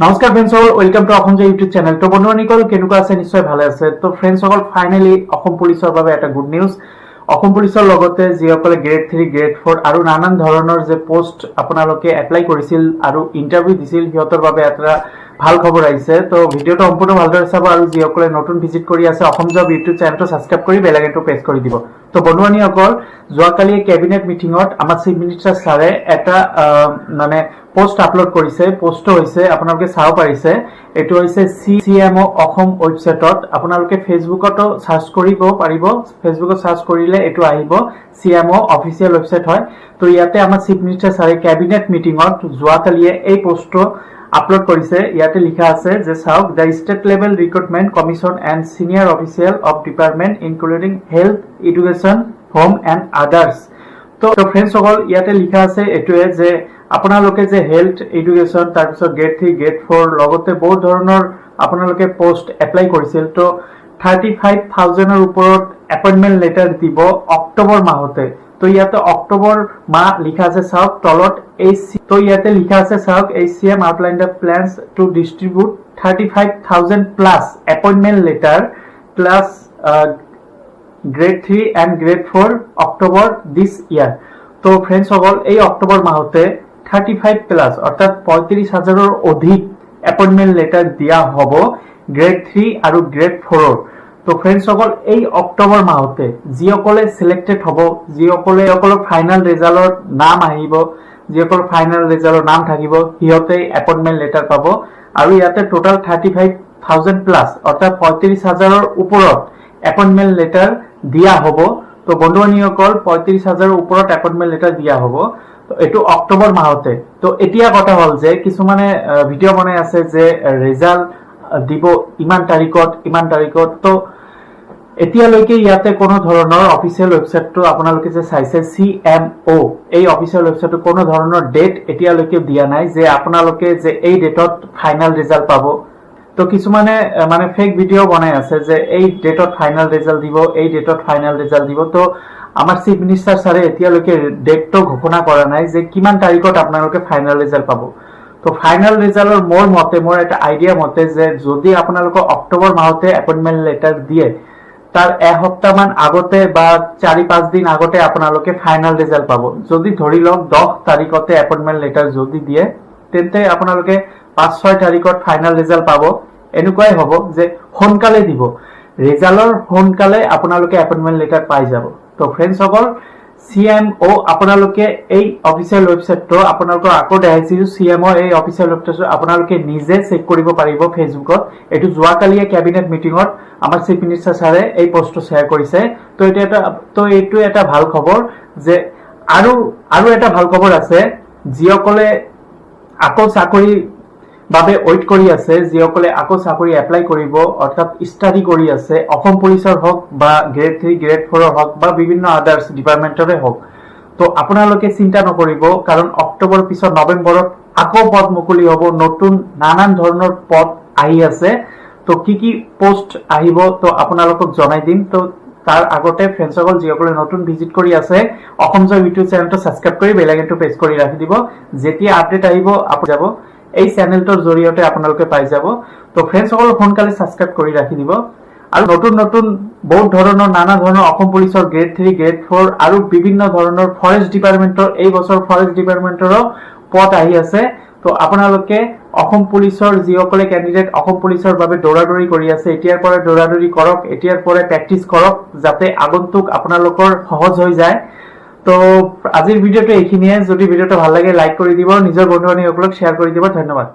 নমস্কাৰ ফ্ৰেণ্ডসকল, welcome to Assam যে YouTube channel. তো বন্ধুসকল কেনেকুৱা আছে? নিশ্চয় ভালে আছে। তো ফ্ৰেণ্ডসকল ফাইনেলি অসম পুলিচৰ বাবে এটা গুড নিউজ। অসম পুলিচৰ লগতে যিসকলে গ্ৰেড 3 গ্ৰেড 4 আৰু নানান ধৰণৰ যে পোষ্ট আপোনালোকে এপ্লাই কৰিছিল আৰু ইন্টাৰভিউ দিছিল সিহঁতৰ বাবে এটা ভাল খবৰ আহিছে। তো ভিডিওটো সম্পূৰ্ণ ভালদৰে চাব আৰু যিসকলে নতুন ভিজিট কৰি আছে অসম জব ইউটিউব চেনেলটো সাবস্ক্ৰাইব কৰি বেল আইকনটো প্ৰেছ কৰি দিব। তো বন্ধুসকল যোৱাকালি কেবিনেট মিটিঙত আমাৰ চিফ মিনিষ্টাৰ ছাৰে এটা মানে পোষ্ট আপলোড কৰিছে। পোষ্ট হৈছে আপোনালোকে চাব পাৰিছে, এটো হৈছে CMO অসম ওয়েবসাইটত। আপোনালোকে ফেসবুকতো সাৰ্চ কৰিব পাৰিব, ফেসবুকত সাৰ্চ কৰিলে এটো আহিব। CMO অফিচিয়েল ওয়েবসাইট হয়। তো ইয়াতে আমাৰ চিফ মিনিষ্টাৰ ছাৰে কেবিনেট মিটিঙত যোৱাকালিয়ে এই পোষ্টটো আপলোড কৰিছে। ইয়াতে লিখা আছে যে চাওক, the state level recruitment commission and senior official of department including health, education, home and others. তো ফ্ৰেণ্ডসকল ইয়াতে লিখা আছে এটোৱে যে আপোনালোকে যে হেল্থ, এডুকেশ্যন, তাৰপিছত গ্ৰেড 3 গ্ৰেড 4 লগতে বহুত ধৰণৰ আপোনালোকে পোষ্ট এপ্লাই কৰিছিল। তো 35,000 ওপৰত এপইন্টমেন্ট লেটাৰ দিব অক্টোবৰ মাহতে। তো ইয়াতে অক্টোবৰ মাহ লিখা আছে চাওক তলত তো ইয়াতে লিখা আছে চাওক HCM outline the plans to distribute 35,000 plus appointment letter plus grade 3 and grade 4 October this year. তো ফ্রেন্ডস সকল এই অক্টোবর মাহতে 35 প্লাস অর্থাৎ 35,000 অধিক এপইন্টমেন্ট লেটার দিয়া হব গ্রেড 3 আৰু গ্ৰেড 4। তো ফ্ৰেন্ডস সকল এই অক্টোবৰ মাহতে যিসকলে সিলেক্টেড হব, যিসকলে ফাইনাল ৰেজাল্টৰ নাম আহিব, যিসকল ফাইনাল ৰেজাল্টৰ নাম থাকিব সিহঁতে এপইন্টমেন্ট লেটাৰ পাব। আৰু ইয়াতে টোটাল 35,000 প্লাস অৰ্থাৎ 35,000 ওপৰত এপইন্টমেন্ট লেটাৰ দিয়া হব। তো বন্ধুসকল 35,000 ওপৰত এপইন্টমেন্ট লেটাৰ দিয়া হব। তো এটো অক্টোবৰ মাহতে। তো এতিয়া কথা হল যে কিছুমানে ভিডিও বনাই আছে যে রেজাল্ট দিব ইমান তাৰিখত। তো এতিয়ালৈকে ইয়াতে কোনো ধৰণৰ অফিচিয়েল ওয়েবসাইটটো আপোনালোকে যে চাইছে CMO এই অফিচিয়েল ওয়েবসাইটটো কোনো ধৰণৰ ডেট এতিয়ালৈকে দিয়া নাই যে আপোনালোকে যে এই ডেটত ফাইনাল রেজাল্ট পাব। তো কিছুমানে মানে ফেক ভিডিও বনাই আছে যে এই ডেটত ফাইনাল রেজাল্ট দিব, এই ডেটত ফাইনাল রেজাল্ট দিব। তো আমাৰ চিফ মিনিষ্টাৰ ছাৰে এতিয়ালৈকে ডেটটো ঘোষণা কৰা নাই যে কিমান তাৰিখত আপোনালোকে ফাইনাল ৰেজাল্ট পাব। তো ফাইনাল ৰেজাল্টৰ মোৰ এটা আইডিয়া মতে যে যদি আপোনালোকে অক্টোবৰ মাহতে এপইন্টমেন্ট লেটাৰ দিয়ে তার এসপ্তাহ মান আগতে বা 4-5 দিন আগতে আপোনালোকে ফাইনাল রেজাল্ট পাব। যদি ধৰি লওক 10 তাৰিখতে এপইন্টমেন্ট লেটাৰ যদি দিয়ে তেন্তে আপোনালোকে 5-6 তাৰিখত ফাইনাল ৰেজাল্ট পাব। এনেকুৱাই হ'ব যে সোনকালে দিব ৰেজাল্টৰ, সোনকালে আপোনালোকে এপইন্টমেন্ট লেটাৰ পাই যাব। তো ফ্ৰেণ্ডছ সকল CMO আপোনালোকে এই অফিচিয়েল ওয়েবসাইটটো আপোনালোকৰ আকৌ দেখাইছিল। CMO এই অফিচিয়েল ওয়েবসাইটটো আপোনালোকে নিজে চেক কৰিব পাৰিব ফেসবুকত। এটো যোৱাকালিয়ে কেবিনেট মিটিঙত আমাৰ চিফ মিনিষ্টাৰ ছাৰে এই পোষ্টটো শ্বেয়াৰ কৰিছে। তো এইটো এটা ভাল খবৰ যে আৰু এটা ভাল খবৰ আছে যিসকলে আকৌ চাকৰি বাবে ওয়েট কৰি আছে, যিসকলে আকৌ চাকৰি এপ্লাই কৰিব অৰ্থাৎ ষ্টাডি কৰি আছে অসম পুলিচৰ হওক বা গ্ৰেড 3 গ্ৰেড 4 হওক বা বিভিন্ন আদাৰ্স ডিপাৰ্টমেন্টৰে হওক। তো আপোনালোকে চিন্তা নকৰিব, কাৰণ অক্টোবৰ পিছত নৱেম্বৰত আকৌ পদ মুকলি হ'ব, নতুন নানান ধৰণৰ পদ আহি আছে। তো কি পোষ্ট আহিব তো আপোনালোকক জনাই দিম। তো তাৰ আগতে ফ্ৰেণ্ডসকল যিসকলে নতুন ভিজিট কৰি আছে অসম জব ইউটিউব চেনেলটো সাবস্ক্ৰাইব কৰি বেল আইকনটো প্ৰেছ কৰি ৰাখি দিব। যেতিয়া আপডেট আহিব আপুনি যাব এই চেনেলটোৰ জৰিয়তে আপোনালোকে পাই যাব। তো ফ্ৰেণ্ডসকল সোনকালে সাবস্ক্ৰাইব কৰি ৰাখি দিব। আৰু নতুন বহুত ধৰণৰ নানা ধৰণৰ অসম পুলিচৰ গ্ৰেড 3 গ্ৰেড 4 আৰু বিভিন্ন ধৰণৰ ফৰেষ্ট ডিপাৰ্টমেন্টৰ এই বছৰ ফৰেষ্ট ডিপাৰ্টমেন্টৰো পদ আহি আছে। তো আপোনালোকে অসম পুলিচৰ যিসকলে ক্যান্ডিডেট অসম পুলিচৰ বাবে দৌৰাদৌৰি কৰি আছে এতিয়াৰ পৰা দৌৰাদৌৰি কৰক, এতিয়াৰ পৰা প্ৰেক্টিস কৰক যাতে আগন্তুক আপোনালোকৰ সহজ হৈ যায়। তো আজিৰ ভিডিওটো এইখিনিয়ে। যদি ভিডিওটো ভাল লাগে লাইক কৰি দিব, নিজৰ বন্ধু বান্ধৱীসকলক শ্বেয়াৰ কৰি দিব। ধন্যবাদ।